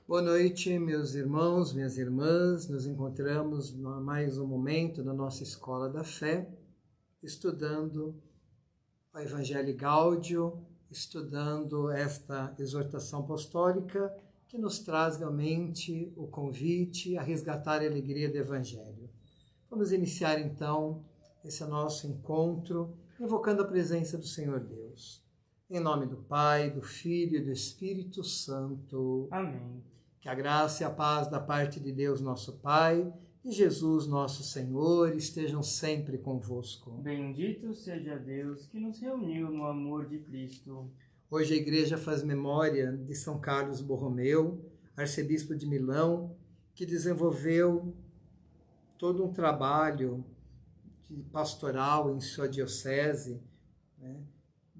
Boa noite, meus irmãos, minhas irmãs. Nos encontramos mais um momento na nossa Escola da Fé, estudando o Evangelho Gáudio, estudando esta exortação apostólica que nos traz realmente o convite a resgatar a alegria do Evangelho. Vamos iniciar então esse nosso encontro, invocando a presença do Senhor Deus. Em nome do Pai, do Filho e do Espírito Santo. Amém. Que a graça e a paz da parte de Deus, nosso Pai, e Jesus, nosso Senhor, estejam sempre convosco. Bendito seja Deus que nos reuniu no amor de Cristo. Hoje a Igreja faz memória de São Carlos Borromeu, arcebispo de Milão, que desenvolveu todo um trabalho pastoral em sua diocese,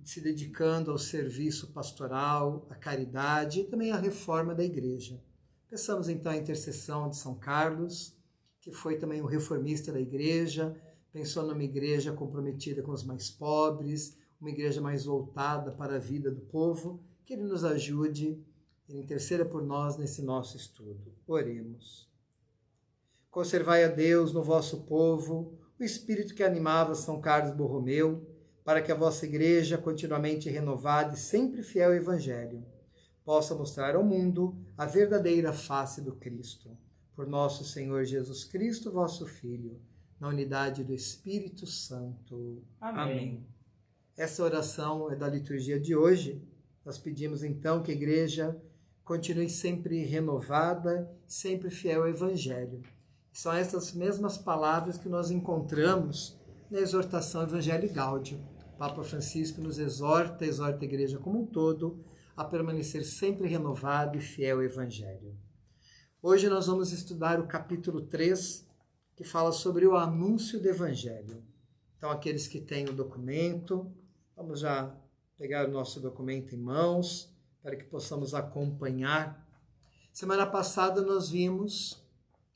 se dedicando ao serviço pastoral, à caridade e também à reforma da Igreja. Peçamos então a intercessão de São Carlos, que foi também um reformista da Igreja, pensou numa igreja comprometida com os mais pobres, uma igreja mais voltada para a vida do povo, que ele nos ajude e interceda por nós nesse nosso estudo. Oremos. Conservai a Deus no vosso povo o espírito que animava São Carlos Borromeu, para que a vossa igreja, continuamente renovada e sempre fiel ao Evangelho, possa mostrar ao mundo a verdadeira face do Cristo. Por nosso Senhor Jesus Cristo, vosso Filho, na unidade do Espírito Santo. Amém. Essa oração é da liturgia de hoje. Nós pedimos então que a igreja continue sempre renovada, sempre fiel ao Evangelho. São essas mesmas palavras que nós encontramos na exortação Evangelho Gáudio. O Papa Francisco nos exorta a igreja como um todo, a permanecer sempre renovado e fiel ao Evangelho. Hoje nós vamos estudar o capítulo 3, que fala sobre o anúncio do Evangelho. Então, aqueles que têm o documento, vamos já pegar o nosso documento em mãos, para que possamos acompanhar. Semana passada nós vimos,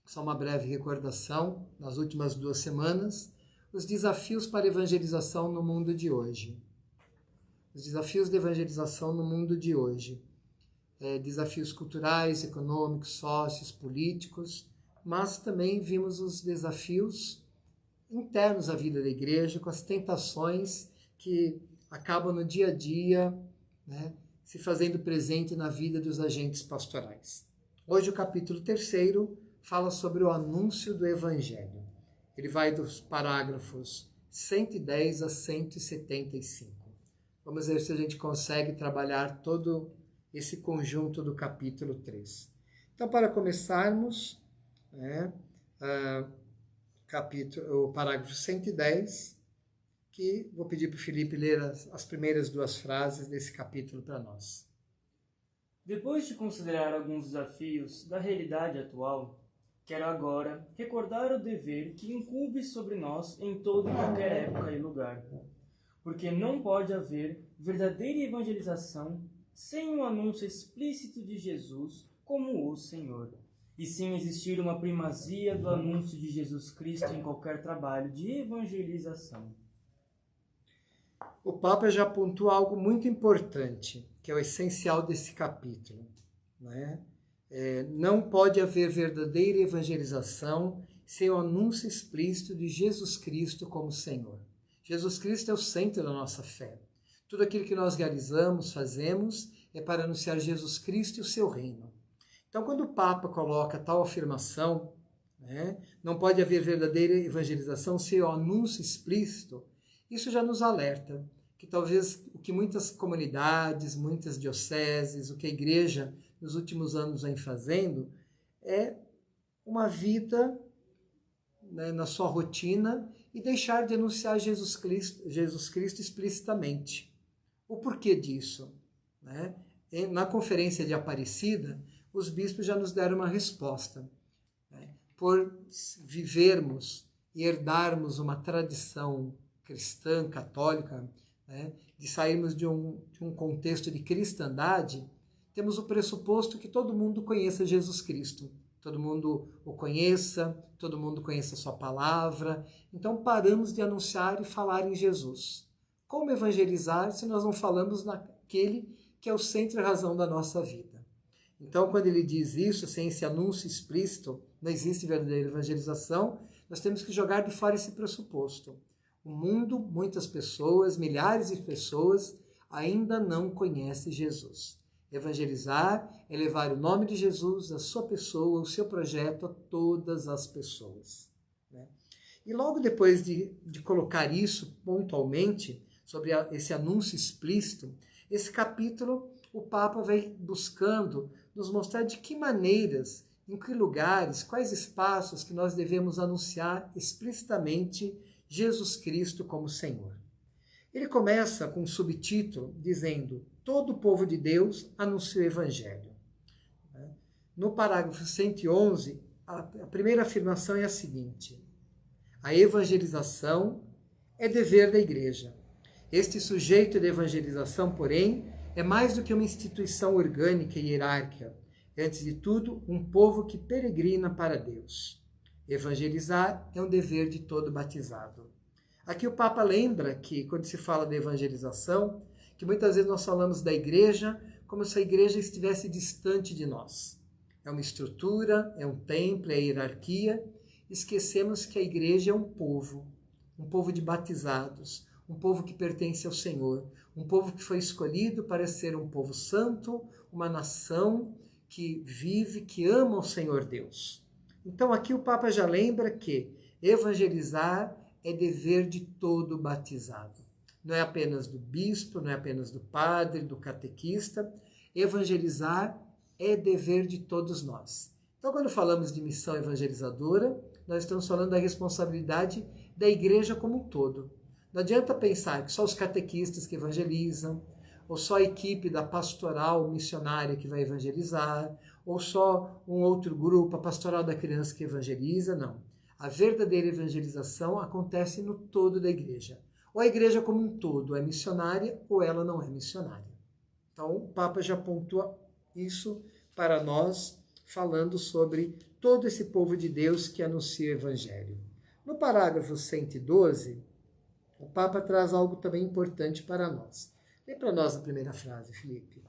só uma breve recordação, nas últimas 2 semanas, os desafios para a evangelização no mundo de hoje. Os desafios de evangelização no mundo de hoje. Desafios culturais, econômicos, sociais, políticos, mas também vimos os desafios internos à vida da igreja, com as tentações que acabam no dia a dia, se fazendo presente na vida dos agentes pastorais. Hoje o capítulo 3 fala sobre o anúncio do Evangelho. Ele vai dos parágrafos 110 a 175. Vamos ver se a gente consegue trabalhar todo esse conjunto do capítulo 3. Então, para começarmos, o parágrafo 110, que vou pedir para o Felipe ler as primeiras 2 frases desse capítulo para nós. Depois de considerar alguns desafios da realidade atual, quero agora recordar o dever que incumbe sobre nós em toda e qualquer época e lugar. Porque não pode haver verdadeira evangelização sem um anúncio explícito de Jesus como o Senhor, e sem existir uma primazia do anúncio de Jesus Cristo em qualquer trabalho de evangelização. O Papa já apontou algo muito importante, que é o essencial desse capítulo. Não pode haver verdadeira evangelização sem o anúncio explícito de Jesus Cristo como Senhor. Jesus Cristo é o centro da nossa fé. Tudo aquilo que nós realizamos, fazemos, é para anunciar Jesus Cristo e o seu reino. Então, quando o Papa coloca tal afirmação, não pode haver verdadeira evangelização sem o anúncio explícito, isso já nos alerta que talvez o que muitas comunidades, muitas dioceses, o que a igreja nos últimos anos vem fazendo, é uma vida na sua rotina e deixar de anunciar Jesus Cristo explicitamente. O porquê disso? Na conferência de Aparecida, os bispos já nos deram uma resposta. Por vivermos e herdarmos uma tradição cristã, católica, de sairmos de um contexto de cristandade, temos o pressuposto que todo mundo conheça Jesus Cristo. Todo mundo o conheça, todo mundo conheça a sua palavra. Então paramos de anunciar e falar em Jesus. Como evangelizar se nós não falamos naquele que é o centro e razão da nossa vida? Então, quando ele diz isso, sem esse anúncio explícito, não existe verdadeira evangelização, nós temos que jogar de fora esse pressuposto. O mundo, muitas pessoas, milhares de pessoas, ainda não conhecem Jesus. Evangelizar é levar o nome de Jesus, a sua pessoa, o seu projeto a todas as pessoas. Né? E logo depois de colocar isso pontualmente, sobre esse anúncio explícito, esse capítulo, o Papa vai buscando nos mostrar de que maneiras, em que lugares, quais espaços que nós devemos anunciar explicitamente Jesus Cristo como Senhor. Ele começa com um subtítulo dizendo: todo o povo de Deus anuncia o Evangelho. No parágrafo 111, a primeira afirmação é a seguinte: a evangelização é dever da Igreja. Este sujeito de evangelização, porém, é mais do que uma instituição orgânica e hierárquica. É, antes de tudo, um povo que peregrina para Deus. Evangelizar é um dever de todo batizado. Aqui o Papa lembra que, quando se fala de evangelização, que muitas vezes nós falamos da igreja como se a igreja estivesse distante de nós. É uma estrutura, é um templo, é a hierarquia. Esquecemos que a igreja é um povo de batizados, um povo que pertence ao Senhor, um povo que foi escolhido para ser um povo santo, uma nação que vive, que ama o Senhor Deus. Então aqui o Papa já lembra que evangelizar é dever de todo batizado. Não é apenas do bispo, não é apenas do padre, do catequista. Evangelizar é dever de todos nós. Então, quando falamos de missão evangelizadora, nós estamos falando da responsabilidade da igreja como um todo. Não adianta pensar que só os catequistas que evangelizam, ou só a equipe da pastoral missionária que vai evangelizar, ou só um outro grupo, a pastoral da criança que evangeliza, não. A verdadeira evangelização acontece no todo da igreja. Ou a igreja como um todo é missionária, ou ela não é missionária. Então, o Papa já pontua isso para nós, falando sobre todo esse povo de Deus que anuncia o Evangelho. No parágrafo 112, o Papa traz algo também importante para nós. Lê para nós a primeira frase, Felipe.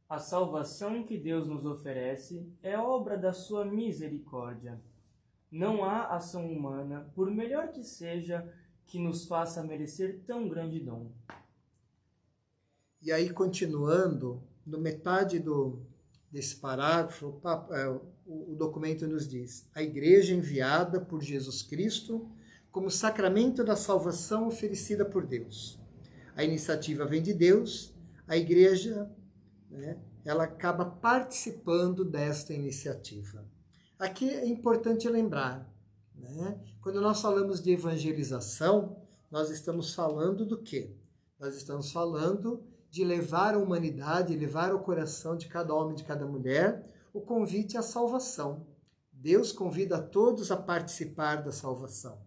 A salvação que Deus nos oferece é obra da sua misericórdia. Não há ação humana, por melhor que seja, que nos faça merecer tão grande dom. E aí, continuando, no metade desse parágrafo, o documento nos diz: a igreja enviada por Jesus Cristo como sacramento da salvação oferecida por Deus. A iniciativa vem de Deus, a igreja, ela acaba participando desta iniciativa. Aqui é importante lembrar, quando nós falamos de evangelização, nós estamos falando do quê? Nós estamos falando de levar à humanidade, levar ao coração de cada homem, de cada mulher, o convite à salvação. Deus convida a todos a participar da salvação.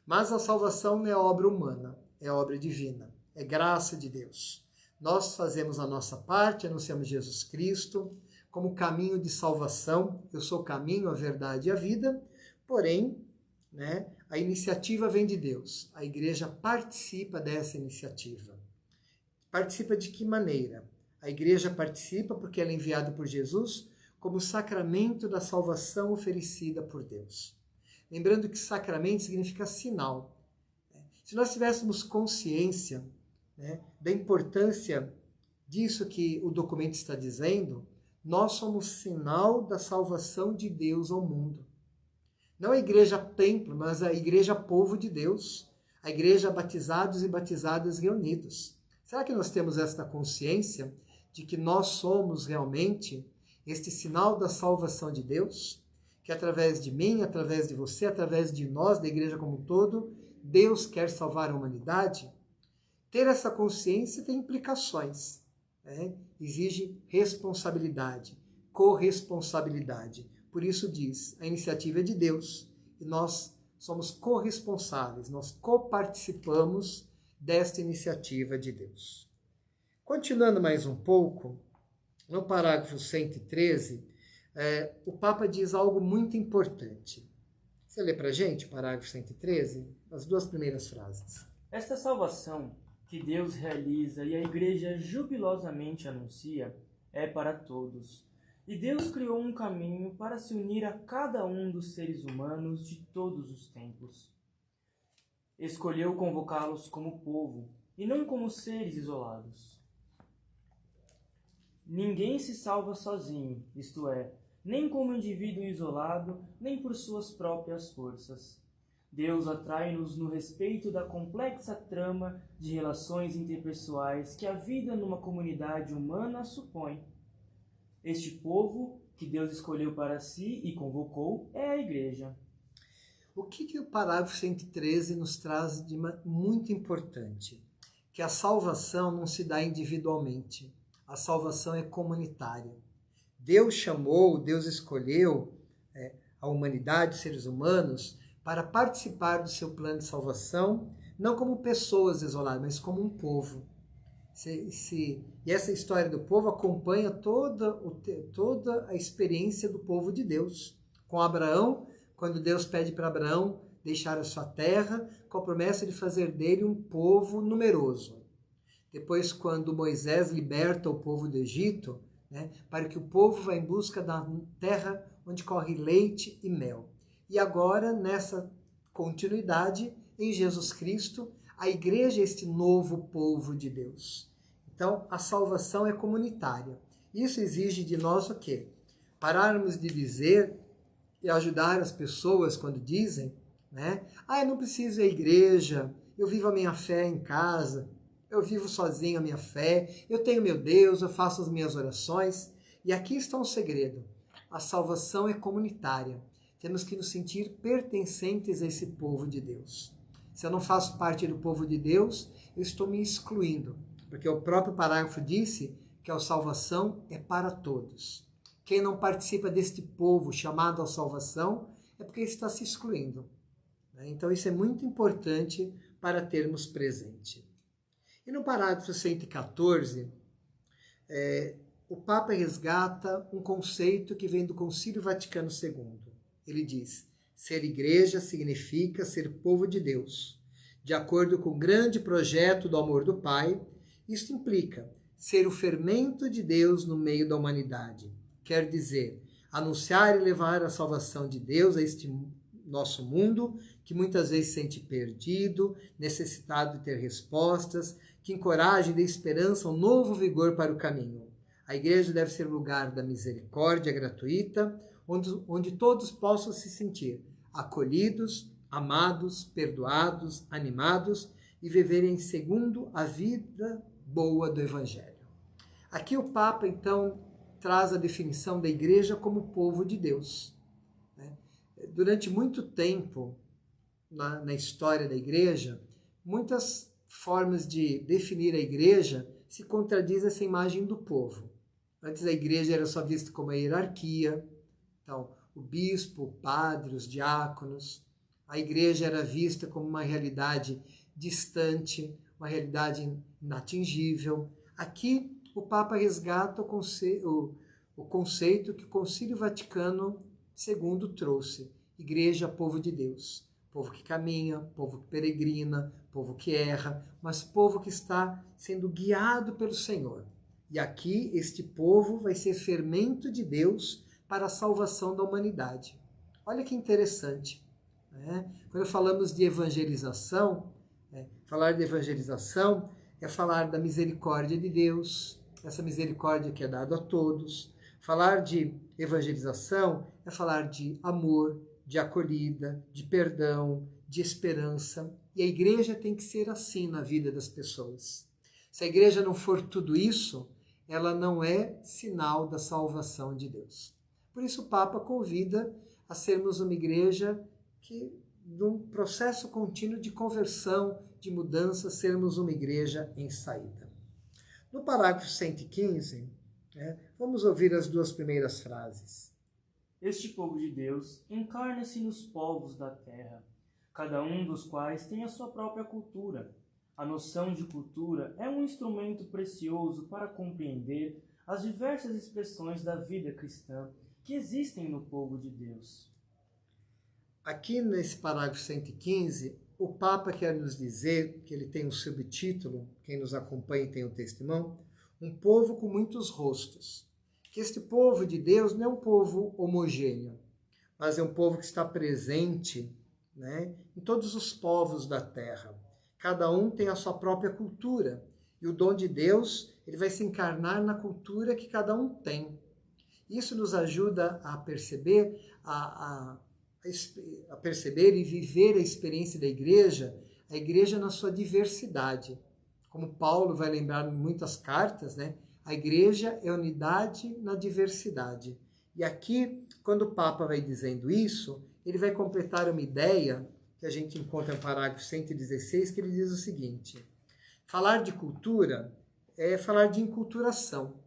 Mas a salvação não é obra humana, é obra divina, é graça de Deus. Nós fazemos a nossa parte, anunciamos Jesus Cristo como caminho de salvação. Eu sou o caminho, a verdade e a vida, porém, a iniciativa vem de Deus. A igreja participa dessa iniciativa. Participa de que maneira? A igreja participa porque ela é enviada por Jesus como sacramento da salvação oferecida por Deus. Lembrando que sacramento significa sinal. Se nós tivéssemos consciência da importância disso que o documento está dizendo, nós somos sinal da salvação de Deus ao mundo. Não a igreja templo, mas a igreja povo de Deus, a igreja batizados e batizadas reunidos. Será que nós temos esta consciência de que nós somos realmente este sinal da salvação de Deus? Que através de mim, através de você, através de nós, da igreja como um todo, Deus quer salvar a humanidade? Ter essa consciência tem implicações. Exige responsabilidade, corresponsabilidade. Por isso diz, a iniciativa é de Deus e nós somos corresponsáveis, nós coparticipamos desta iniciativa de Deus. Continuando mais um pouco, no parágrafo 113, o Papa diz algo muito importante. Você lê para a gente o parágrafo 113? As duas primeiras frases. Esta salvação que Deus realiza e a Igreja jubilosamente anuncia é para todos, E Deus criou um caminho para se unir a cada um dos seres humanos de todos os tempos. Escolheu convocá-los como povo, e não como seres isolados. Ninguém se salva sozinho, isto é, nem como indivíduo isolado, nem por suas próprias forças. Deus atrai-nos no respeito da complexa trama de relações interpessoais que a vida numa comunidade humana supõe. Este povo, que Deus escolheu para si e convocou, é a Igreja. O que o parágrafo 113 nos traz de muito importante? Que a salvação não se dá individualmente, a salvação é comunitária. Deus chamou, Deus escolheu a humanidade, os seres humanos, para participar do seu plano de salvação, não como pessoas isoladas, mas como um povo. E essa história do povo acompanha toda a experiência do povo de Deus. Com Abraão, quando Deus pede para Abraão deixar a sua terra, com a promessa de fazer dele um povo numeroso. Depois, quando Moisés liberta o povo do Egito, para que o povo vá em busca da terra onde corre leite e mel. E agora, nessa continuidade, em Jesus Cristo, a igreja é este novo povo de Deus. Então, a salvação é comunitária. Isso exige de nós o quê? Pararmos de dizer e ajudar as pessoas quando dizem, eu não preciso ir à igreja, eu vivo a minha fé em casa, eu vivo sozinho a minha fé, eu tenho meu Deus, eu faço as minhas orações. E aqui está um segredo. A salvação é comunitária. Temos que nos sentir pertencentes a esse povo de Deus. Se eu não faço parte do povo de Deus, eu estou me excluindo. Porque o próprio parágrafo disse que a salvação é para todos. Quem não participa deste povo chamado à salvação é porque está se excluindo. Então isso é muito importante para termos presente. E no parágrafo 114, o Papa resgata um conceito que vem do Concílio Vaticano II. Ele diz: ser igreja significa ser povo de Deus. De acordo com o grande projeto do amor do Pai, isto implica ser o fermento de Deus no meio da humanidade. Quer dizer, anunciar e levar a salvação de Deus a este nosso mundo, que muitas vezes se sente perdido, necessitado de ter respostas, que encoraje e dê esperança um novo vigor para o caminho. A igreja deve ser lugar da misericórdia gratuita, onde todos possam se sentir acolhidos, amados, perdoados, animados e viverem segundo a vida boa do Evangelho. Aqui o Papa, então, traz a definição da igreja como povo de Deus. Durante muito tempo, na história da igreja, muitas formas de definir a igreja se contradiz essa imagem do povo. Antes a igreja era só vista como a hierarquia, então o bispo, o padre, os diáconos. A igreja era vista como uma realidade distante, uma realidade inatingível. Aqui o Papa resgata o conceito que o Concílio Vaticano II trouxe. Igreja, povo de Deus. Povo que caminha, povo que peregrina, povo que erra, mas povo que está sendo guiado pelo Senhor. E aqui este povo vai ser fermento de Deus para a salvação da humanidade. Olha que interessante. Quando falamos de evangelização, falar de evangelização é falar da misericórdia de Deus, essa misericórdia que é dada a todos. Falar de evangelização é falar de amor, de acolhida, de perdão, de esperança. E a igreja tem que ser assim na vida das pessoas. Se a igreja não for tudo isso, ela não é sinal da salvação de Deus. Por isso o Papa convida a sermos uma igreja que, num processo contínuo de conversão, de mudança, sermos uma igreja em saída. No parágrafo 115, vamos ouvir as duas primeiras frases. Este povo de Deus encarna-se nos povos da terra, cada um dos quais tem a sua própria cultura. A noção de cultura é um instrumento precioso para compreender as diversas expressões da vida cristã que existem no povo de Deus. Aqui nesse parágrafo 115, o Papa quer nos dizer, que ele tem um subtítulo, quem nos acompanha tem um testemunho, um povo com muitos rostos. que este povo de Deus não é um povo homogêneo, mas é um povo que está presente, né, em todos os povos da terra. Cada um tem a sua própria cultura, e o dom de Deus ele vai se encarnar na cultura que cada um tem. Isso nos ajuda a perceber, a perceber e viver a experiência da igreja, a igreja na sua diversidade. Como Paulo vai lembrar em muitas cartas, né? A igreja é unidade na diversidade. E aqui, quando o Papa vai dizendo isso, ele vai completar uma ideia que a gente encontra no parágrafo 116, que ele diz o seguinte: falar de cultura é falar de enculturação.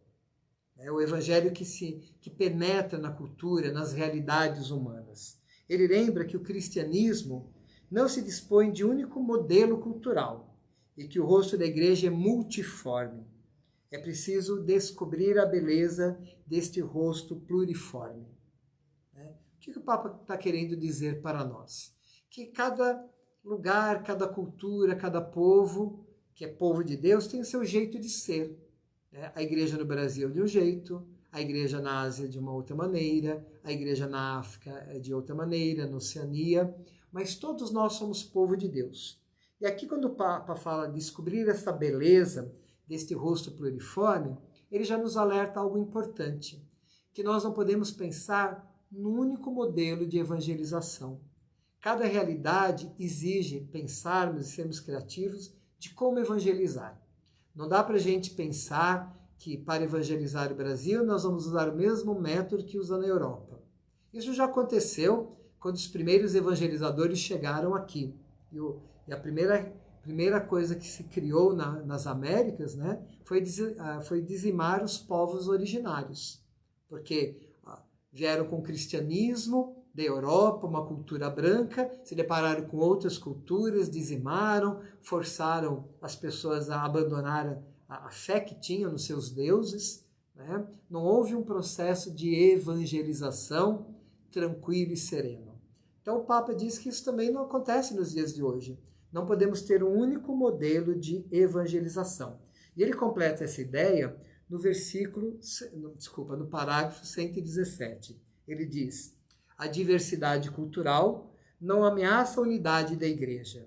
É o evangelho que penetra na cultura, nas realidades humanas. Ele lembra que o cristianismo não se dispõe de único modelo cultural e que o rosto da igreja é multiforme. É preciso descobrir a beleza deste rosto pluriforme. O que o Papa está querendo dizer para nós? Que cada lugar, cada cultura, cada povo, que é povo de Deus, tem o seu jeito de ser. A igreja no Brasil de um jeito, a igreja na Ásia de uma outra maneira, a igreja na África é de outra maneira, na Oceania, mas todos nós somos povo de Deus. E aqui quando o Papa fala de descobrir essa beleza deste rosto pluriforme, ele já nos alerta algo importante, que nós não podemos pensar num único modelo de evangelização. Cada realidade exige pensarmos e sermos criativos de como evangelizar. Não dá para a gente pensar que para evangelizar o Brasil nós vamos usar o mesmo método que usa na Europa. Isso já aconteceu quando os primeiros evangelizadores chegaram aqui. E a primeira coisa que se criou nas Américas, né, foi dizimar os povos originários. Porque vieram com o cristianismo da Europa, uma cultura branca, se depararam com outras culturas, dizimaram, forçaram as pessoas a abandonar a fé que tinham nos seus deuses. Né? Não houve um processo de evangelização tranquilo e sereno. Então o Papa diz que isso também não acontece nos dias de hoje. Não podemos ter um único modelo de evangelização. E ele completa essa ideia no parágrafo 117. Ele diz: a diversidade cultural não ameaça a unidade da igreja.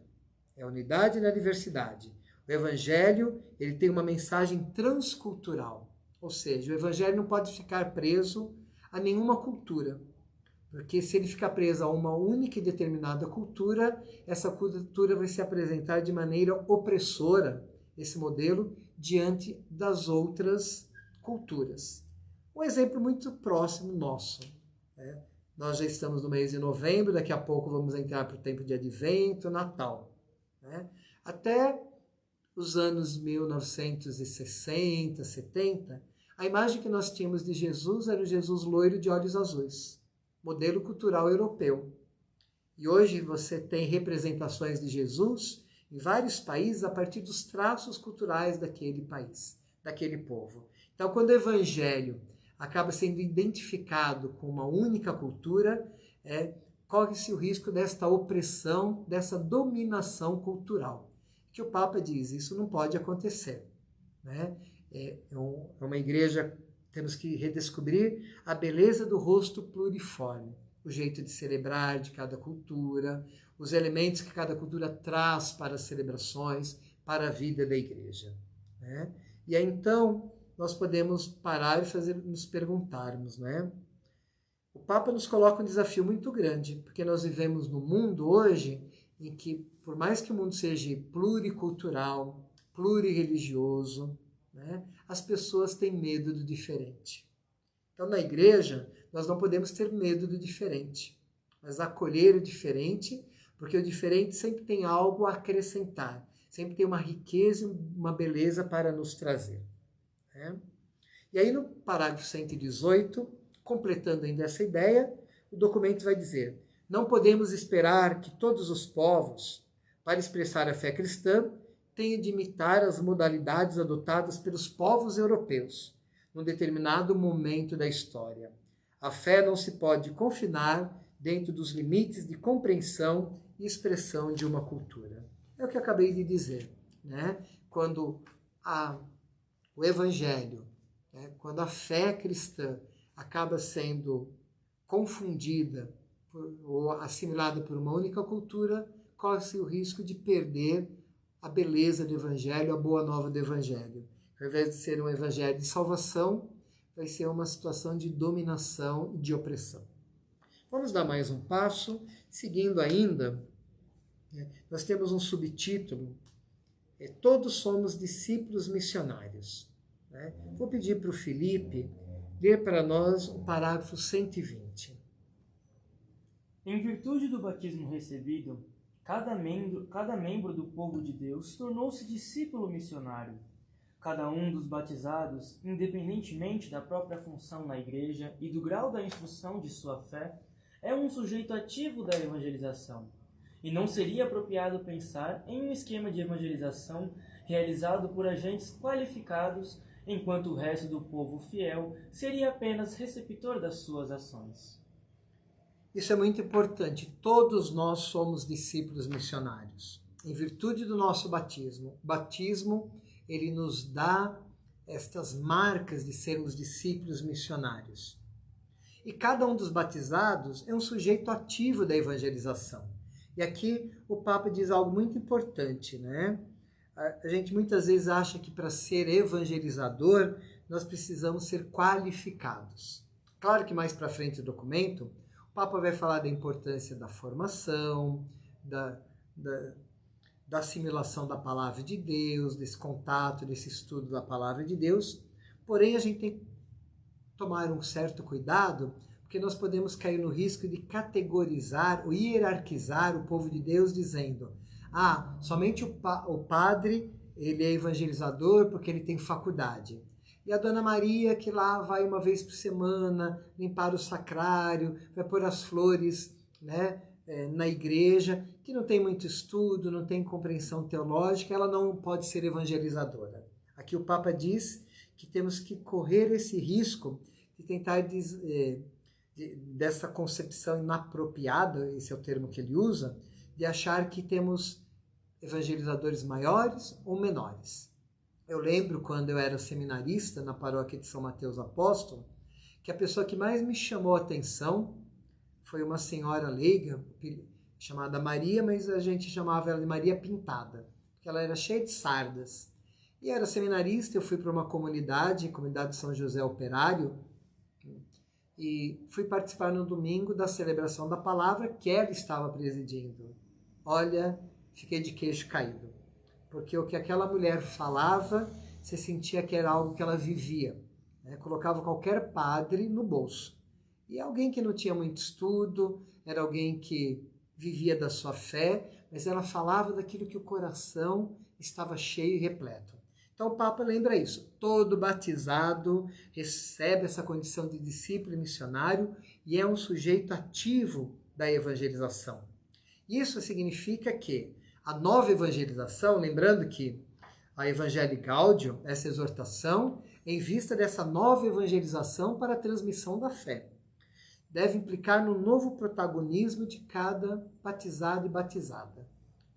É a unidade na diversidade. O evangelho ele tem uma mensagem transcultural. Ou seja, o evangelho não pode ficar preso a nenhuma cultura. Porque se ele ficar preso a uma única e determinada cultura, essa cultura vai se apresentar de maneira opressora, esse modelo, diante das outras culturas. Um exemplo muito próximo nosso. Né? Nós já estamos no mês de novembro, daqui a pouco vamos entrar para o tempo de Advento, Natal. Né? Até os anos 1960, 70, a imagem que nós tínhamos de Jesus era o Jesus loiro de olhos azuis, modelo cultural europeu. E hoje você tem representações de Jesus em vários países a partir dos traços culturais daquele país, daquele povo. Então, quando o evangelho acaba sendo identificado com uma única cultura, corre-se o risco desta opressão, dessa dominação cultural. Que o Papa diz, isso não pode acontecer. Né? É uma igreja, temos que redescobrir a beleza do rosto pluriforme, o jeito de celebrar de cada cultura, os elementos que cada cultura traz para as celebrações, para a vida da igreja. Né? E aí, então, nós podemos parar e nos perguntarmos, né? O Papa nos coloca um desafio muito grande, porque nós vivemos num mundo hoje em que, por mais que o mundo seja pluricultural, plurirreligioso, né, as pessoas têm medo do diferente. Então, na igreja, nós não podemos ter medo do diferente, mas acolher o diferente, porque o diferente sempre tem algo a acrescentar, sempre tem uma riqueza e uma beleza para nos trazer. Né? E aí, no parágrafo 118, completando ainda essa ideia, o documento vai dizer: não podemos esperar que todos os povos, para expressar a fé cristã, tenham de imitar as modalidades adotadas pelos povos europeus, num determinado momento da história. A fé não se pode confinar dentro dos limites de compreensão e expressão de uma cultura. É o que eu acabei de dizer. Né? Quando o Evangelho Quando a fé cristã acaba sendo confundida ou assimilada por uma única cultura, corre-se o risco de perder a beleza do Evangelho, a boa nova do Evangelho. Ao invés de ser um Evangelho de salvação, vai ser uma situação de dominação e de opressão. Vamos dar mais um passo, seguindo ainda. Nós temos um subtítulo, Todos somos discípulos missionários. Vou pedir para o Felipe ler para nós o parágrafo 120. Em virtude do batismo recebido, cada membro do povo de Deus tornou-se discípulo missionário. Cada um dos batizados, independentemente da própria função na igreja e do grau da instrução de sua fé, é um sujeito ativo da evangelização. E não seria apropriado pensar em um esquema de evangelização realizado por agentes qualificados, enquanto o resto do povo fiel seria apenas receptor das suas ações. Isso é muito importante. Todos nós somos discípulos missionários. Em virtude do nosso batismo. O batismo, ele nos dá estas marcas de sermos discípulos missionários. E cada um dos batizados é um sujeito ativo da evangelização. E aqui o Papa diz algo muito importante, né? A gente muitas vezes acha que para ser evangelizador nós precisamos ser qualificados. Claro que mais para frente do documento, o Papa vai falar da importância da formação, da assimilação da palavra de Deus, desse contato, desse estudo da palavra de Deus. Porém, a gente tem que tomar um certo cuidado, porque nós podemos cair no risco de categorizar ou hierarquizar o povo de Deus dizendo: somente o padre ele é evangelizador porque ele tem faculdade. E a Dona Maria, que lá vai uma vez por semana limpar o sacrário, vai pôr as flores, na igreja, que não tem muito estudo, não tem compreensão teológica, ela não pode ser evangelizadora. Aqui o Papa diz que temos que correr esse risco de tentar dessa concepção inapropriada, esse é o termo que ele usa, de achar que temos evangelizadores maiores ou menores. Eu lembro quando eu era seminarista na paróquia de São Mateus Apóstolo, que a pessoa que mais me chamou a atenção foi uma senhora leiga, chamada Maria, mas a gente chamava ela de Maria Pintada, porque ela era cheia de sardas. E era seminarista, eu fui para uma comunidade de São José Operário, e fui participar no domingo da celebração da palavra que ela estava presidindo. Olha, fiquei de queixo caído, porque o que aquela mulher falava, você sentia que era algo que ela vivia. Colocava qualquer padre no bolso. E alguém que não tinha muito estudo, era alguém que vivia da sua fé, mas ela falava daquilo que o coração estava cheio e repleto. Então o Papa lembra isso, todo batizado recebe essa condição de discípulo e missionário e é um sujeito ativo da evangelização. Isso significa que a nova evangelização, lembrando que a Evangelii Gaudium, essa exortação, é em vista dessa nova evangelização para a transmissão da fé, deve implicar no novo protagonismo de cada batizado e batizada.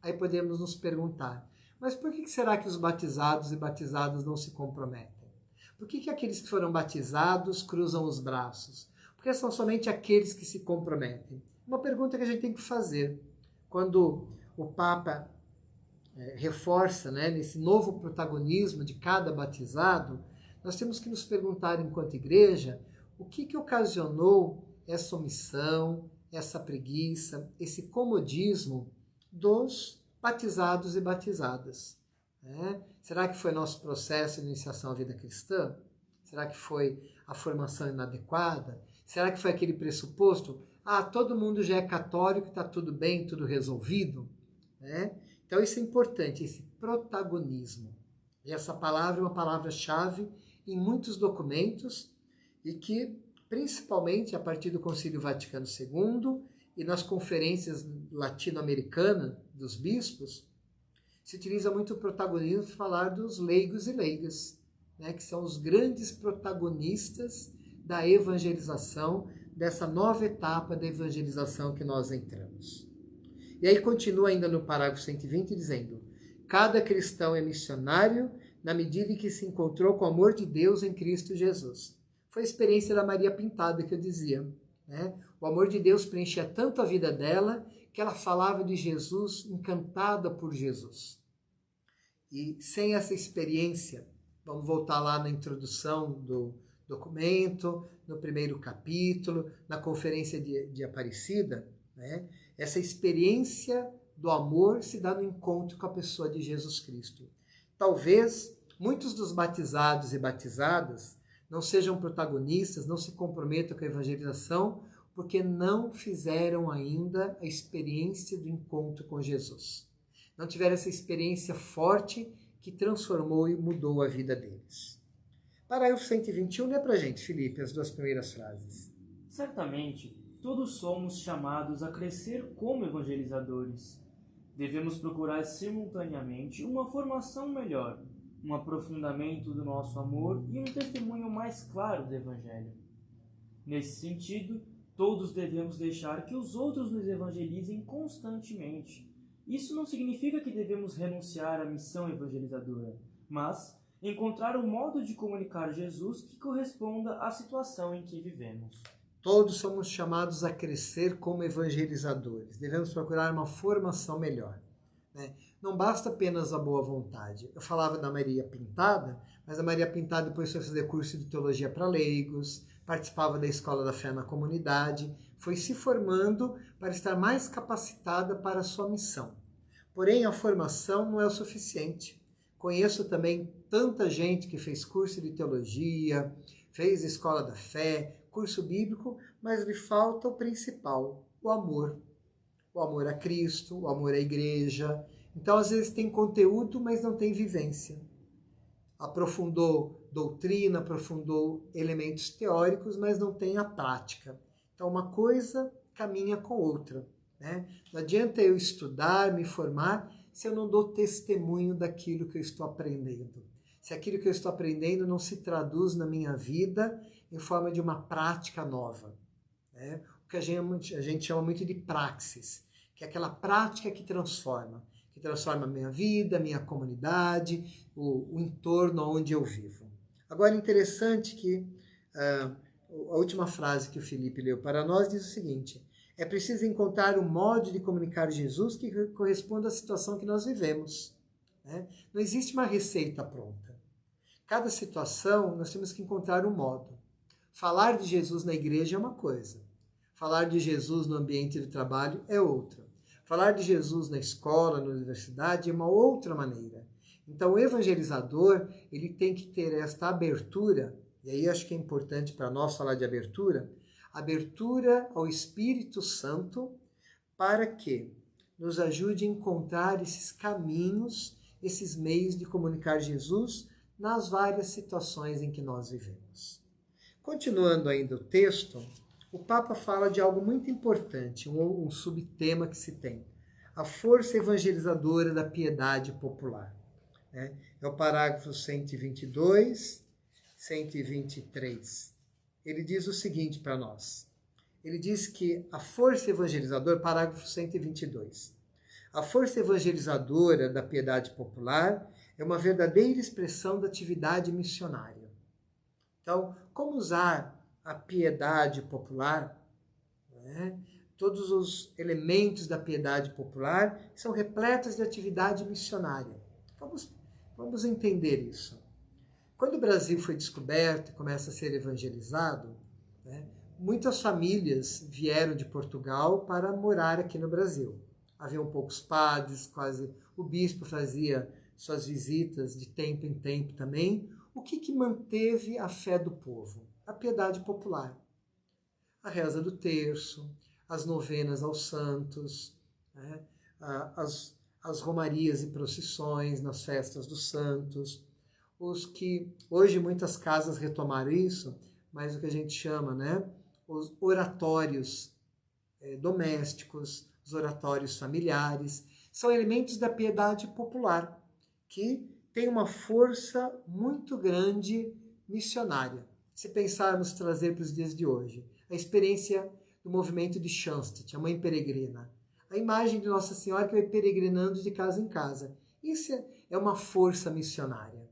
Aí podemos nos perguntar, mas por que será que os batizados e batizadas não se comprometem? Por que aqueles que foram batizados cruzam os braços? Porque são somente aqueles que se comprometem? Uma pergunta que a gente tem que fazer. Quando o Papa reforça nesse novo protagonismo de cada batizado, nós temos que nos perguntar, enquanto igreja, o que ocasionou essa omissão, essa preguiça, esse comodismo dos batizados e batizadas. Será que foi nosso processo de iniciação à vida cristã? Será que foi a formação inadequada? Será que foi aquele pressuposto? Todo mundo já é católico, está tudo bem, tudo resolvido? Então isso é importante, esse protagonismo. E essa palavra é uma palavra-chave em muitos documentos e que, principalmente a partir do Concílio Vaticano II e nas conferências latino-americanas dos bispos, se utiliza muito o protagonismo para falar dos leigos e leigas, que são os grandes protagonistas da evangelização, dessa nova etapa da evangelização que nós entramos. E aí continua ainda no parágrafo 120 dizendo: cada cristão é missionário na medida em que se encontrou com o amor de Deus em Cristo Jesus. Foi a experiência da Maria Pintada que eu dizia, né? O amor de Deus preenchia tanto a vida dela que ela falava de Jesus encantada por Jesus. E sem essa experiência, vamos voltar lá na introdução do documento, no primeiro capítulo, na conferência de Aparecida, né? Essa experiência do amor se dá no encontro com a pessoa de Jesus Cristo. Talvez muitos dos batizados e batizadas não sejam protagonistas, não se comprometam com a evangelização, porque não fizeram ainda a experiência do encontro com Jesus. Não tiveram essa experiência forte que transformou e mudou a vida deles. Parágrafo 121, lê pra gente, Felipe, as duas primeiras frases. Certamente, todos somos chamados a crescer como evangelizadores. Devemos procurar simultaneamente uma formação melhor, um aprofundamento do nosso amor e um testemunho mais claro do Evangelho. Nesse sentido, todos devemos deixar que os outros nos evangelizem constantemente. Isso não significa que devemos renunciar à missão evangelizadora, mas encontrar um modo de comunicar Jesus que corresponda à situação em que vivemos. Todos somos chamados a crescer como evangelizadores. Devemos procurar uma formação melhor, né? Não basta apenas a boa vontade. Eu falava da Maria Pintada, mas a Maria Pintada depois foi fazer curso de teologia para leigos, participava da Escola da Fé na comunidade, foi se formando para estar mais capacitada para a sua missão. Porém, a formação não é o suficiente. Conheço também tanta gente que fez curso de teologia, fez Escola da Fé, curso bíblico, mas lhe falta o principal, o amor. O amor a Cristo, o amor à igreja. Então, às vezes tem conteúdo, mas não tem vivência. Aprofundou doutrina, aprofundou elementos teóricos, mas não tem a prática. Então, uma coisa caminha com outra, né? Não adianta eu estudar, me formar, se eu não dou testemunho daquilo que eu estou aprendendo. Se aquilo que eu estou aprendendo não se traduz na minha vida em forma de uma prática nova, né? O que a gente chama muito de praxis, que é aquela prática que transforma a minha vida, a minha comunidade, o entorno onde eu vivo. Agora, interessante que a última frase que o Felipe leu para nós diz o seguinte: é preciso encontrar um modo de comunicar Jesus que corresponda à situação que nós vivemos, né? Não existe uma receita pronta. Cada situação nós temos que encontrar um modo. Falar de Jesus na igreja é uma coisa. Falar de Jesus no ambiente de trabalho é outra. Falar de Jesus na escola, na universidade é uma outra maneira. Então o evangelizador, ele tem que ter esta abertura, e aí acho que é importante para nós falar de abertura ao Espírito Santo, para que nos ajude a encontrar esses caminhos, esses meios de comunicar Jesus nas várias situações em que nós vivemos. Continuando ainda o texto, o Papa fala de algo muito importante, um subtema que se tem: a força evangelizadora da piedade popular. É o parágrafo 122, 123. Ele diz o seguinte para nós. Ele diz que a força evangelizadora, parágrafo 122, a força evangelizadora da piedade popular é uma verdadeira expressão da atividade missionária. Então, como usar a piedade popular, né? Todos os elementos da piedade popular são repletos de atividade missionária. Vamos entender isso. Quando o Brasil foi descoberto e começa a ser evangelizado, né, muitas famílias vieram de Portugal para morar aqui no Brasil. Haviam poucos padres, quase o bispo fazia suas visitas de tempo em tempo também. O que manteve a fé do povo? A piedade popular. A reza do terço, as novenas aos santos, né? as romarias e procissões nas festas dos santos, os que hoje muitas casas retomaram isso, mas o que a gente chama, né, os oratórios domésticos, os oratórios familiares, são elementos da piedade popular que tem uma força muito grande missionária. Se pensarmos trazer para os dias de hoje, a experiência do movimento de Schanstatt, a Mãe Peregrina, a imagem de Nossa Senhora que vai peregrinando de casa em casa. Isso é uma força missionária.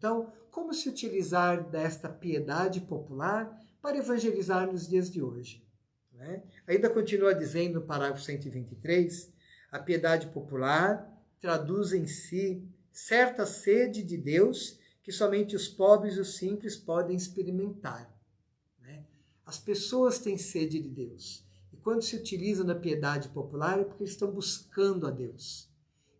Então, como se utilizar desta piedade popular para evangelizar nos dias de hoje? Né? Ainda continua dizendo no parágrafo 123, a piedade popular traduz em si certa sede de Deus que somente os pobres e os simples podem experimentar. Né? As pessoas têm sede de Deus. E quando se utilizam da piedade popular é porque estão buscando a Deus.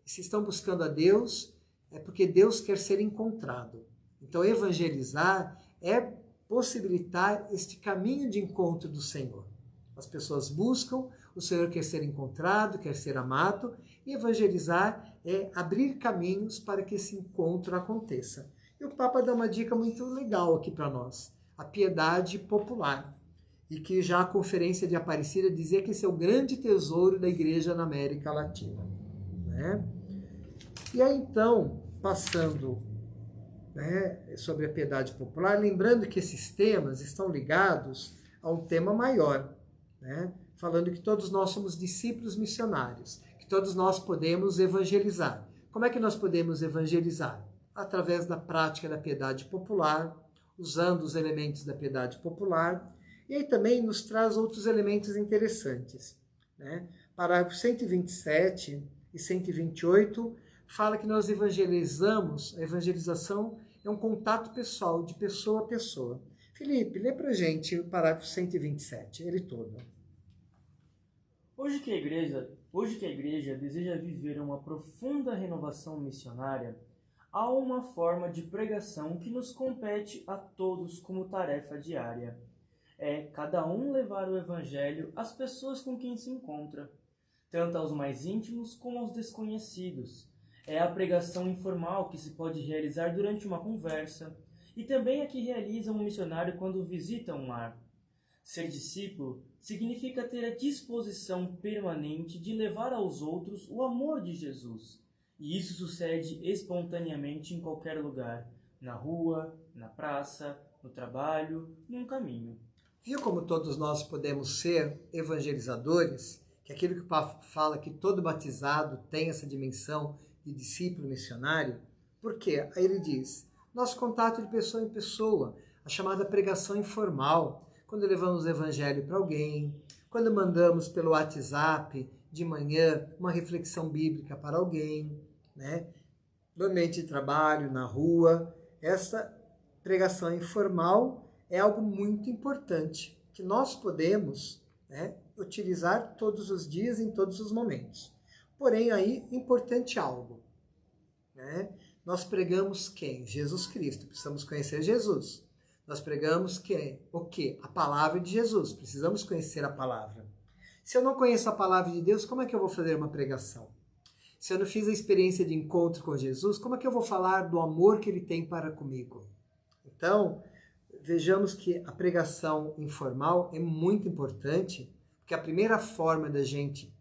E se estão buscando a Deus, é porque Deus quer ser encontrado. Então, evangelizar é possibilitar este caminho de encontro do Senhor. As pessoas buscam, o Senhor quer ser encontrado, quer ser amado, e evangelizar é abrir caminhos para que esse encontro aconteça. E o Papa dá uma dica muito legal aqui para nós, a piedade popular. E que já a Conferência de Aparecida dizia que esse é o grande tesouro da Igreja na América Latina. Né? E aí então, passando sobre a piedade popular, lembrando que esses temas estão ligados a um tema maior, né? Falando que todos nós somos discípulos missionários, que todos nós podemos evangelizar. Como é que nós podemos evangelizar? Através da prática da piedade popular, usando os elementos da piedade popular, e aí também nos traz outros elementos interessantes. Né? Parágrafo 127 e 128 fala que nós evangelizamos, a evangelização é um contato pessoal, de pessoa a pessoa. Felipe, lê pra gente o parágrafo 127, ele todo. Hoje que a igreja deseja viver uma profunda renovação missionária, há uma forma de pregação que nos compete a todos como tarefa diária. É cada um levar o evangelho às pessoas com quem se encontra, tanto aos mais íntimos como aos desconhecidos. É a pregação informal que se pode realizar durante uma conversa, e também a que realiza um missionário quando visita um lar. Ser discípulo significa ter a disposição permanente de levar aos outros o amor de Jesus. E isso sucede espontaneamente em qualquer lugar, na rua, na praça, no trabalho, num caminho. Viu como todos nós podemos ser evangelizadores? Que aquilo que o Papa fala que todo batizado tem essa dimensão de discípulo missionário? Por quê? Aí ele diz, nosso contato de pessoa em pessoa, a chamada pregação informal, quando levamos o evangelho para alguém, quando mandamos pelo WhatsApp de manhã uma reflexão bíblica para alguém, né? No ambiente de trabalho, na rua, essa pregação informal é algo muito importante, que nós podemos utilizar todos os dias, em todos os momentos. Porém, aí, importante algo. Né? Nós pregamos quem? Jesus Cristo. Precisamos conhecer Jesus. Nós pregamos quem? O quê? A palavra de Jesus. Precisamos conhecer a palavra. Se eu não conheço a palavra de Deus, como é que eu vou fazer uma pregação? Se eu não fiz a experiência de encontro com Jesus, como é que eu vou falar do amor que Ele tem para comigo? Então, vejamos que a pregação informal é muito importante, porque a primeira forma da gente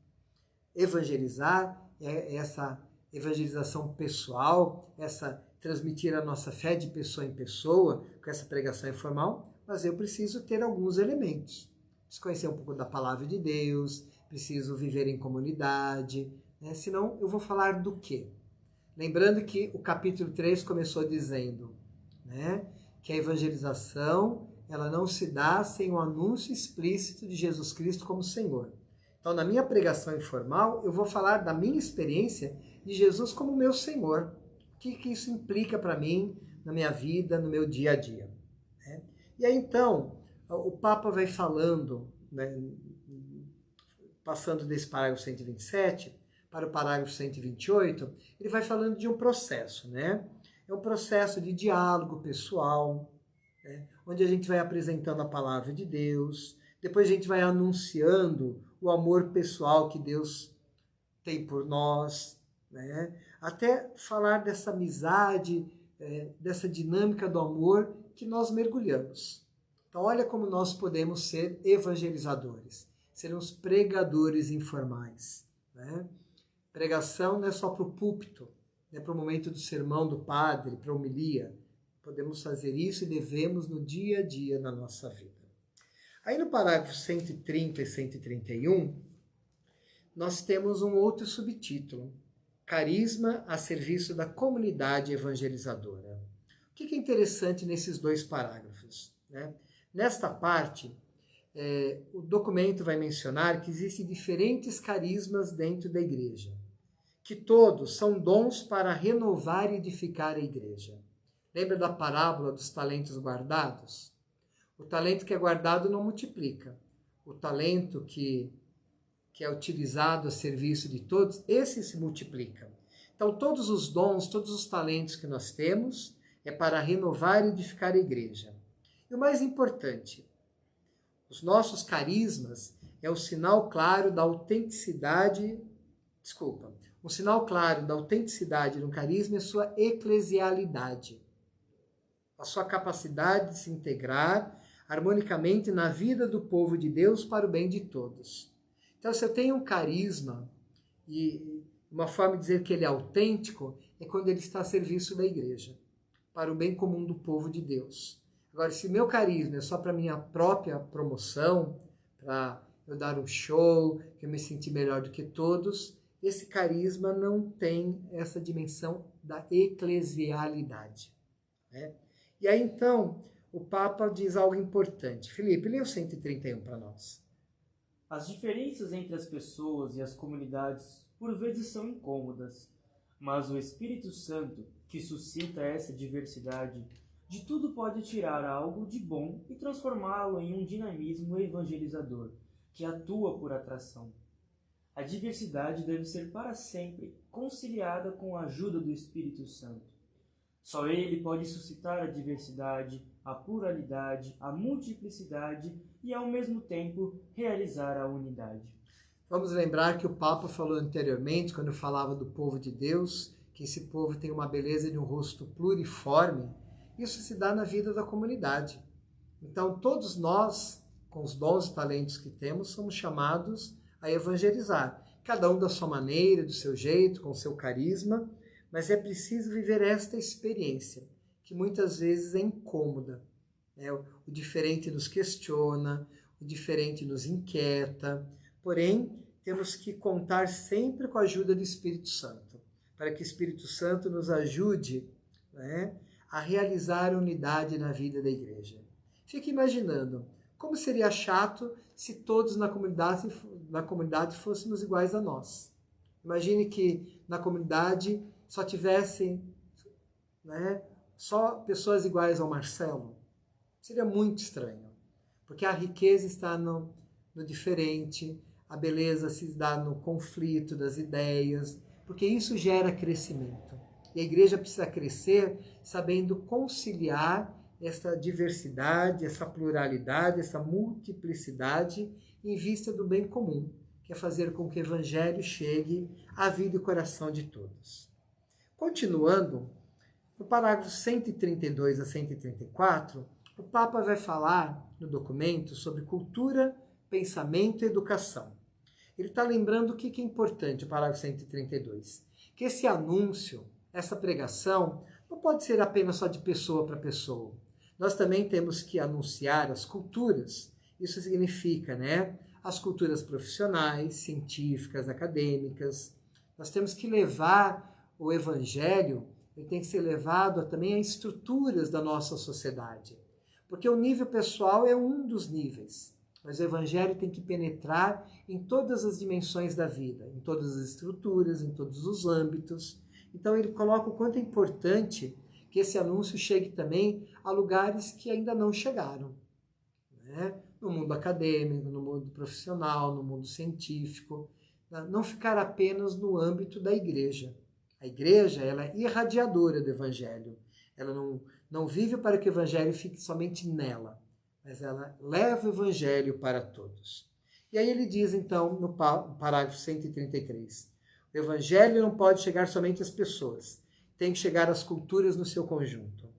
evangelizar é essa evangelização pessoal, essa transmitir a nossa fé de pessoa em pessoa, com essa pregação informal, mas eu preciso ter alguns elementos. Preciso conhecer um pouco da palavra de Deus, preciso viver em comunidade, senão eu vou falar do quê? Lembrando que o capítulo 3 começou dizendo que a evangelização ela não se dá sem o anúncio explícito de Jesus Cristo como Senhor. Então, na minha pregação informal, eu vou falar da minha experiência de Jesus como meu Senhor. O que isso implica para mim, na minha vida, no meu dia a dia. E aí, então, o Papa vai falando, passando desse parágrafo 127 para o parágrafo 128, ele vai falando de um processo, É um processo de diálogo pessoal, onde a gente vai apresentando a palavra de Deus, depois a gente vai anunciando o amor pessoal que Deus tem por nós, até falar dessa amizade, dessa dinâmica do amor que nós mergulhamos. Então, olha como nós podemos ser evangelizadores, sermos pregadores informais. Pregação não é só para o púlpito, para o momento do sermão do padre, para a homilia. Podemos fazer isso e devemos no dia a dia na nossa vida. Aí no parágrafo 130 e 131, nós temos um outro subtítulo, Carisma a serviço da comunidade evangelizadora. que é interessante nesses 2 parágrafos? Né? Nesta parte, o documento vai mencionar que existem diferentes carismas dentro da igreja, que todos são dons para renovar e edificar a igreja. Lembra da parábola dos talentos guardados? O talento que é guardado não multiplica. O talento que é utilizado a serviço de todos, esse se multiplica. Então, todos os dons, todos os talentos que nós temos é para renovar e edificar a igreja. E o mais importante, os nossos carismas é o sinal claro da autenticidade, um sinal claro da autenticidade do carisma é sua eclesialidade, a sua capacidade de se integrar harmonicamente na vida do povo de Deus para o bem de todos. Então, se eu tenho um carisma, e uma forma de dizer que ele é autêntico, é quando ele está a serviço da igreja, para o bem comum do povo de Deus. Agora, se meu carisma é só para minha própria promoção, para eu dar um show, que eu me sentir melhor do que todos, esse carisma não tem essa dimensão da eclesialidade. Né? E aí, então, o Papa diz algo importante. Felipe, lê o 131 para nós. As diferenças entre as pessoas e as comunidades por vezes são incômodas, mas o Espírito Santo, que suscita essa diversidade, de tudo pode tirar algo de bom e transformá-lo em um dinamismo evangelizador, que atua por atração. A diversidade deve ser para sempre conciliada com a ajuda do Espírito Santo. Só ele pode suscitar a diversidade, a pluralidade, a multiplicidade e, ao mesmo tempo, realizar a unidade. Vamos lembrar que o Papa falou anteriormente, quando falava do povo de Deus, que esse povo tem uma beleza de um rosto pluriforme. Isso se dá na vida da comunidade. Então, todos nós, com os dons e talentos que temos, somos chamados a evangelizar. Cada um da sua maneira, do seu jeito, com o seu carisma, mas é preciso viver esta experiência, que muitas vezes é incômoda. Né? O diferente nos questiona, o diferente nos inquieta, porém, temos que contar sempre com a ajuda do Espírito Santo, para que o Espírito Santo nos ajude, né, a realizar a unidade na vida da igreja. Fique imaginando, como seria chato se todos na comunidade fôssemos iguais a nós. Imagine que na comunidade só tivessem, né, só pessoas iguais ao Marcelo. Seria muito estranho, porque a riqueza está no diferente, a beleza se dá no conflito das ideias, porque isso gera crescimento. E a igreja precisa crescer sabendo conciliar essa diversidade, essa pluralidade, essa multiplicidade em vista do bem comum, que é fazer com que o evangelho chegue à vida e coração de todos. Continuando, no parágrafo 132 a 134, o Papa vai falar no documento sobre cultura, pensamento e educação. Ele está lembrando o que é importante, o parágrafo 132, que esse anúncio, essa pregação, não pode ser apenas só de pessoa para pessoa. Nós também temos que anunciar as culturas. Isso significa, né, as culturas profissionais, científicas, acadêmicas. Nós temos que levar o evangelho, ele tem que ser levado também às estruturas da nossa sociedade. Porque o nível pessoal é um dos níveis, mas o evangelho tem que penetrar em todas as dimensões da vida, em todas as estruturas, em todos os âmbitos. Então ele coloca o quanto é importante que esse anúncio chegue também a lugares que ainda não chegaram, né? No mundo acadêmico, no mundo profissional, no mundo científico, não ficar apenas no âmbito da igreja. A igreja, ela é irradiadora do evangelho. Ela não vive para que o evangelho fique somente nela, mas ela leva o evangelho para todos. E aí ele diz, então, no parágrafo 133, o evangelho não pode chegar somente às pessoas, tem que chegar às culturas no seu conjunto.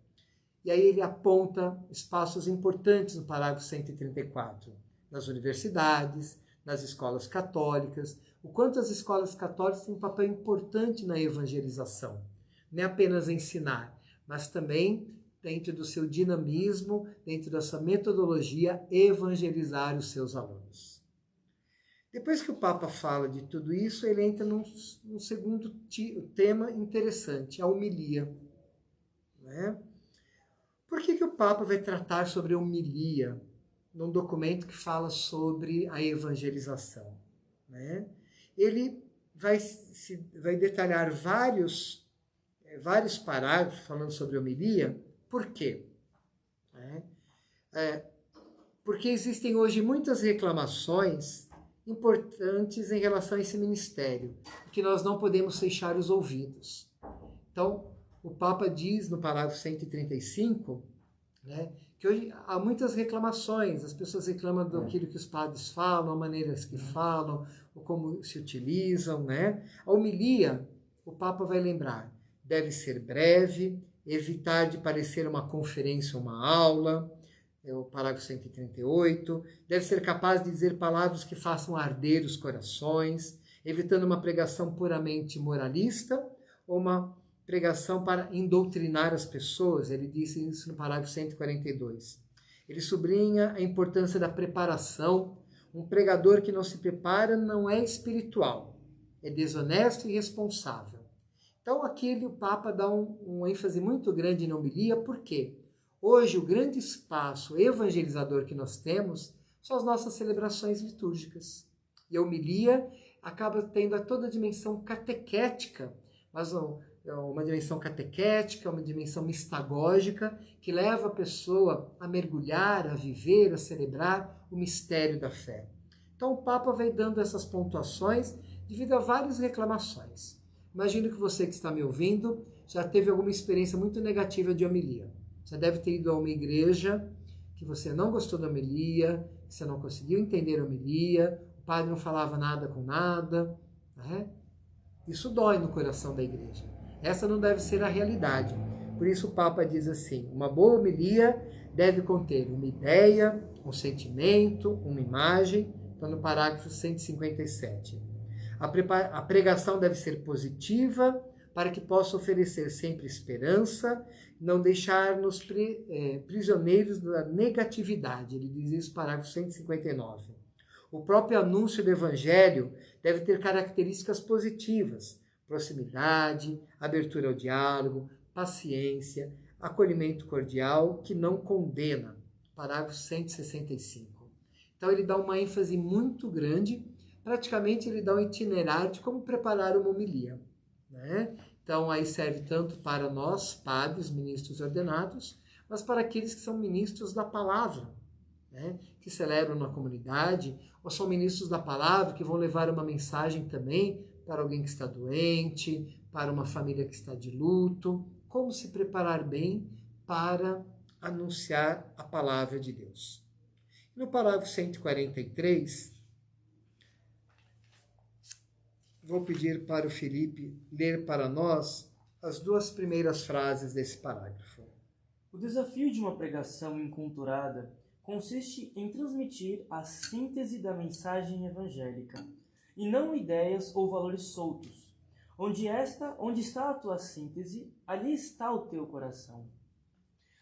E aí ele aponta espaços importantes no parágrafo 134, nas universidades, nas escolas católicas, o quanto as escolas católicas têm um papel importante na evangelização. Não é apenas ensinar, mas também, dentro do seu dinamismo, dentro da sua metodologia, evangelizar os seus alunos. Depois que o Papa fala de tudo isso, ele entra num segundo tema interessante, a homilia. Né? Por que o Papa vai tratar sobre a homilia num documento que fala sobre a evangelização? Né? Ele vai detalhar vários parágrafos falando sobre a homilia. Por quê? Porque existem hoje muitas reclamações importantes em relação a esse ministério, que nós não podemos fechar os ouvidos. Então, o Papa diz no parágrafo 135, né, que hoje há muitas reclamações, as pessoas reclamam daquilo que os padres falam, as maneiras que falam, ou como se utilizam. Né? A homilia, o Papa vai lembrar, deve ser breve, evitar de parecer uma conferência ou uma aula, é o parágrafo 138, deve ser capaz de dizer palavras que façam arder os corações, evitando uma pregação puramente moralista ou uma pregação para indoutrinar as pessoas. Ele disse isso no parágrafo 142. Ele sublinha a importância da preparação. Um pregador que não se prepara não é espiritual, é desonesto e irresponsável. Então aqui o Papa dá um ênfase muito grande na homilia. Por quê? Hoje, o grande espaço evangelizador que nós temos são as nossas celebrações litúrgicas. E a homilia acaba tendo toda a dimensão catequética, mas uma dimensão catequética, uma dimensão mistagógica, que leva a pessoa a mergulhar, a viver, a celebrar o mistério da fé. Então, o Papa vai dando essas pontuações devido a várias reclamações. Imagino que você que está me ouvindo já teve alguma experiência muito negativa de homilia. Você deve ter ido a uma igreja que você não gostou da homilia, que você não conseguiu entender a homilia, o padre não falava nada com nada. Né? Isso dói no coração da igreja. Essa não deve ser a realidade. Por isso o Papa diz assim, uma boa homilia deve conter uma ideia, um sentimento, uma imagem. Está no parágrafo 157. A pregação deve ser positiva, para que possa oferecer sempre esperança, não deixar-nos prisioneiros da negatividade. Ele diz isso no parágrafo 159. O próprio anúncio do Evangelho deve ter características positivas, proximidade, abertura ao diálogo, paciência, acolhimento cordial, que não condena. Parágrafo 165. Então ele dá uma ênfase muito grande, praticamente ele dá um itinerário de como preparar uma homilia. Né? Então, aí serve tanto para nós, padres, ministros ordenados, mas para aqueles que são ministros da palavra, né? Que celebram na comunidade, ou são ministros da palavra que vão levar uma mensagem também para alguém que está doente, para uma família que está de luto, como se preparar bem para anunciar a palavra de Deus. No parágrafo 143, vou pedir para o Felipe ler para nós as duas primeiras frases desse parágrafo. O desafio de uma pregação enculturada consiste em transmitir a síntese da mensagem evangélica, e não ideias ou valores soltos. Onde está a tua síntese, ali está o teu coração.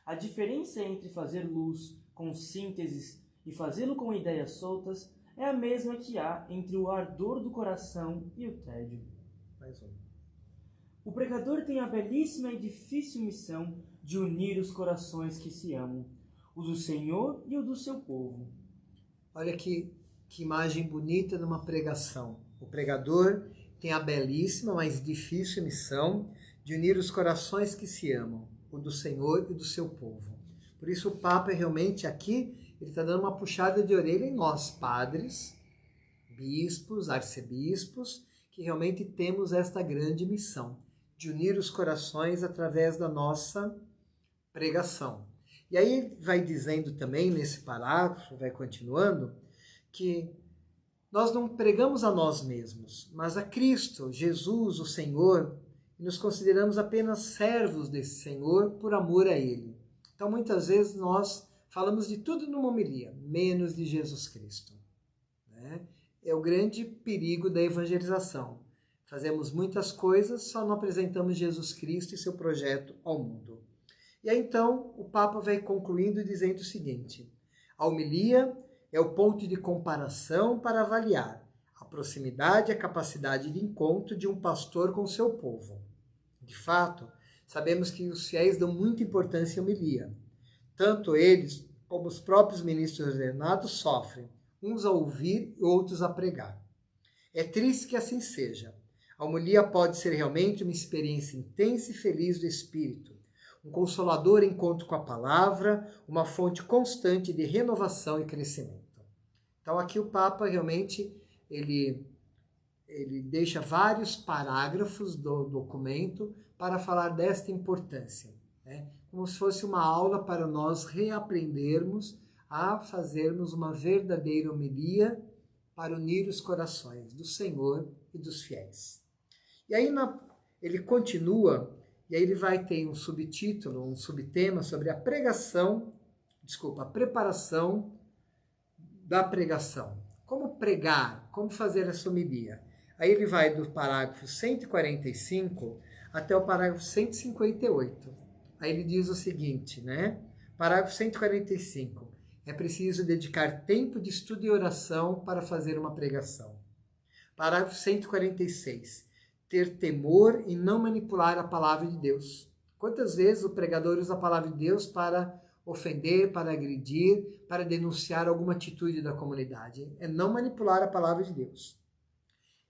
A diferença entre fazer luz com sínteses e fazê-lo com ideias soltas é a mesma que há entre o ardor do coração e o tédio. Mais um. O pregador tem a belíssima e difícil missão de unir os corações que se amam, o do Senhor e o do seu povo. Olha que imagem bonita de uma pregação. O pregador tem a belíssima, mas difícil missão de unir os corações que se amam, o do Senhor e do seu povo. Por isso o Papa realmente aqui, ele está dando uma puxada de orelha em nós, padres, bispos, arcebispos, que realmente temos esta grande missão de unir os corações através da nossa pregação. E aí vai dizendo também nesse parágrafo, vai continuando, que nós não pregamos a nós mesmos, mas a Cristo, Jesus, o Senhor, e nos consideramos apenas servos desse Senhor por amor a Ele. Então muitas vezes nós falamos de tudo numa homilia, menos de Jesus Cristo. Né? É o grande perigo da evangelização. Fazemos muitas coisas, só não apresentamos Jesus Cristo e seu projeto ao mundo. E aí então o Papa vai concluindo dizendo o seguinte: a homilia é o ponto de comparação para avaliar a proximidade e a capacidade de encontro de um pastor com seu povo. De fato, sabemos que os fiéis dão muita importância à homilia, Tanto eles como os próprios ministros ordenados sofrem, uns a ouvir e outros a pregar. É triste que assim seja. A homilia pode ser realmente uma experiência intensa e feliz do Espírito, um consolador encontro com a palavra, uma fonte constante de renovação e crescimento. Então aqui o Papa realmente ele deixa vários parágrafos do documento para falar desta importância, né? Como se fosse uma aula para nós reaprendermos a fazermos uma verdadeira homilia para unir os corações do Senhor e dos fiéis. E aí ele continua, e aí ele vai ter um subtítulo, um subtema sobre a preparação da pregação. Como pregar, como fazer essa homilia. Aí ele vai do parágrafo 145 até o parágrafo 158. Aí ele diz o seguinte, né? Parágrafo 145. É preciso dedicar tempo de estudo e oração para fazer uma pregação. Parágrafo 146. Ter temor e não manipular a palavra de Deus. Quantas vezes o pregador usa a palavra de Deus para ofender, para agredir, para denunciar alguma atitude da comunidade? É não manipular a palavra de Deus.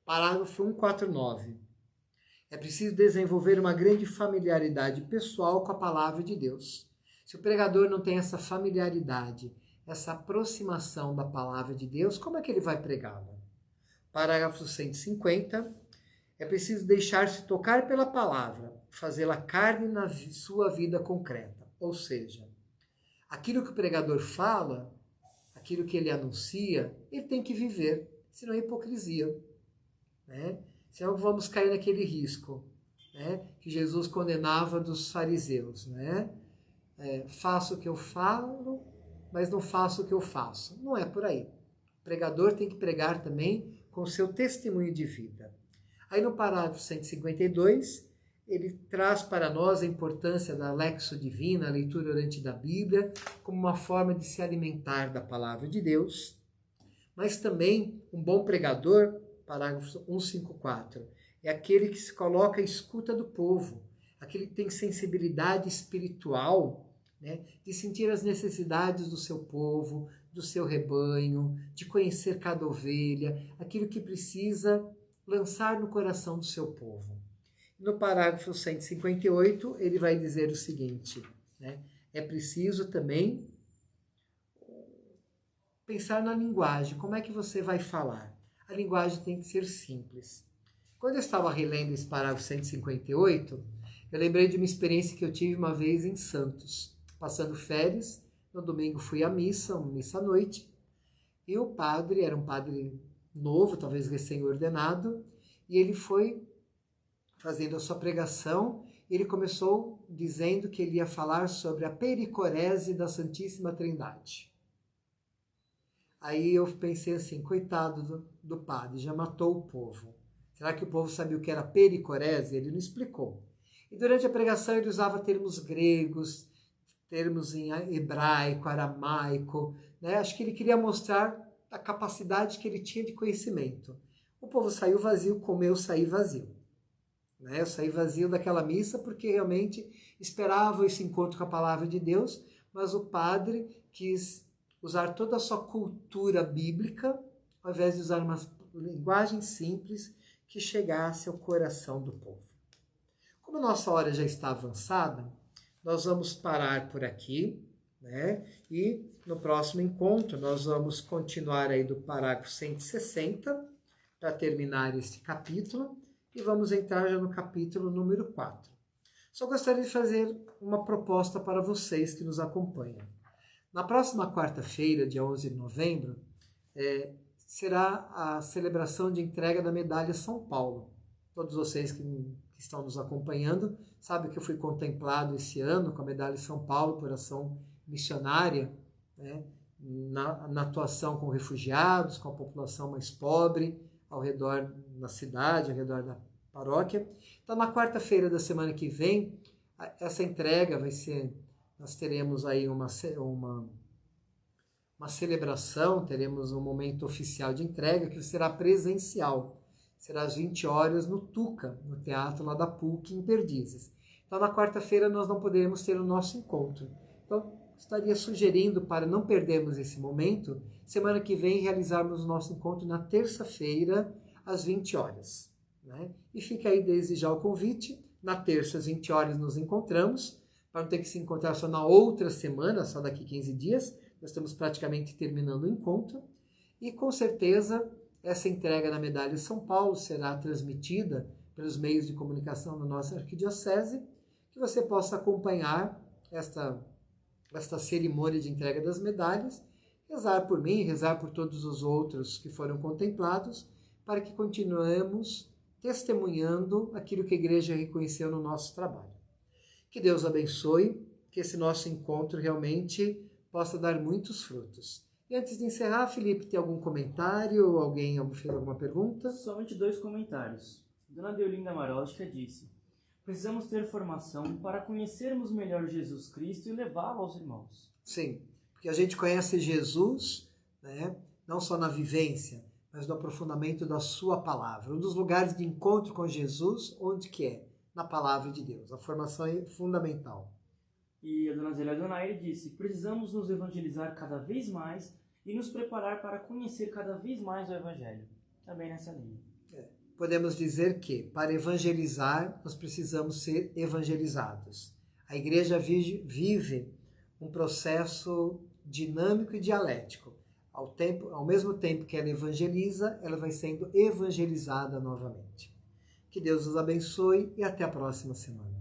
Parágrafo 149. É preciso desenvolver uma grande familiaridade pessoal com a palavra de Deus. Se o pregador não tem essa familiaridade, essa aproximação da palavra de Deus, como é que ele vai pregá-la? Parágrafo 150. É preciso deixar-se tocar pela palavra, fazê-la carne na sua vida concreta. Ou seja, aquilo que o pregador fala, aquilo que ele anuncia, ele tem que viver, senão é hipocrisia, né? Senão vamos cair naquele risco, né, que Jesus condenava dos fariseus, né? Faço o que eu falo, mas não faço o que eu faço. Não é por aí. O pregador tem que pregar também com o seu testemunho de vida. Aí no parágrafo 152, ele traz para nós a importância da lexo divina, a leitura orante da Bíblia, como uma forma de se alimentar da palavra de Deus. Mas também um bom pregador, parágrafo 154, é aquele que se coloca à escuta do povo, aquele que tem sensibilidade espiritual, né, de sentir as necessidades do seu povo, do seu rebanho, de conhecer cada ovelha, aquilo que precisa lançar no coração do seu povo. No parágrafo 158, ele vai dizer o seguinte, né, é preciso também pensar na linguagem, como é que você vai falar? A linguagem tem que ser simples. Quando eu estava relendo esse parágrafo 158, eu lembrei de uma experiência que eu tive uma vez em Santos, passando férias. No domingo fui à missa, uma missa à noite, e o padre, era um padre novo, talvez recém-ordenado, e ele foi fazendo a sua pregação. Ele começou dizendo que ele ia falar sobre a pericorese da Santíssima Trindade. Aí eu pensei assim, coitado do padre, já matou o povo. Será que o povo sabia o que era pericorese? Ele não explicou. E durante a pregação ele usava termos gregos, termos em hebraico, aramaico, né? Acho que ele queria mostrar a capacidade que ele tinha de conhecimento. O povo saiu vazio como eu saí vazio. Né? Eu saí vazio daquela missa porque realmente esperava esse encontro com a palavra de Deus, mas o padre quis usar toda a sua cultura bíblica, ao invés de usar uma linguagem simples que chegasse ao coração do povo. Como a nossa hora já está avançada, nós vamos parar por aqui, né? E no próximo encontro nós vamos continuar aí do parágrafo 160 para terminar este capítulo e vamos entrar já no capítulo número 4. Só gostaria de fazer uma proposta para vocês que nos acompanham. Na próxima quarta-feira, dia 11 de novembro, será a celebração de entrega da Medalha São Paulo. Todos vocês que estão nos acompanhando sabem que eu fui contemplado esse ano com a Medalha São Paulo por ação missionária, né, na atuação com refugiados, com a população mais pobre, ao redor da cidade, ao redor da paróquia. Então, na quarta-feira da semana que vem, essa entrega vai ser... Nós teremos aí uma celebração, teremos um momento oficial de entrega que será presencial. Será às 20 horas no Tuca, no teatro lá da PUC, em Perdizes. Então, na quarta-feira, nós não poderemos ter o nosso encontro. Então, estaria sugerindo, para não perdermos esse momento, semana que vem realizarmos o nosso encontro na terça-feira, às 20 horas. Né? E fica aí desde já o convite. Na terça, às 20 horas, nos encontramos, para não ter que se encontrar só na outra semana, só daqui 15 dias. Nós estamos praticamente terminando o encontro. E com certeza, essa entrega da medalha São Paulo será transmitida pelos meios de comunicação da nossa arquidiocese, que você possa acompanhar esta cerimônia de entrega das medalhas, rezar por mim, rezar por todos os outros que foram contemplados, para que continuemos testemunhando aquilo que a Igreja reconheceu no nosso trabalho. Que Deus abençoe, que esse nosso encontro realmente possa dar muitos frutos. E antes de encerrar, Felipe, tem algum comentário? Alguém fez alguma pergunta? Somente 2 comentários. Dona Deolinda Marótica disse: precisamos ter formação para conhecermos melhor Jesus Cristo e levá-lo aos irmãos. Sim, porque a gente conhece Jesus, né, não só na vivência, mas no aprofundamento da sua palavra. Um dos lugares de encontro com Jesus, onde que é? Na palavra de Deus. A formação é fundamental. E a Dona Zélia Donaire disse: precisamos nos evangelizar cada vez mais e nos preparar para conhecer cada vez mais o Evangelho. Também nessa linha. Podemos dizer que, para evangelizar, nós precisamos ser evangelizados. A Igreja vive um processo dinâmico e dialético. Ao mesmo tempo que ela evangeliza, ela vai sendo evangelizada novamente. Que Deus os abençoe e até a próxima semana.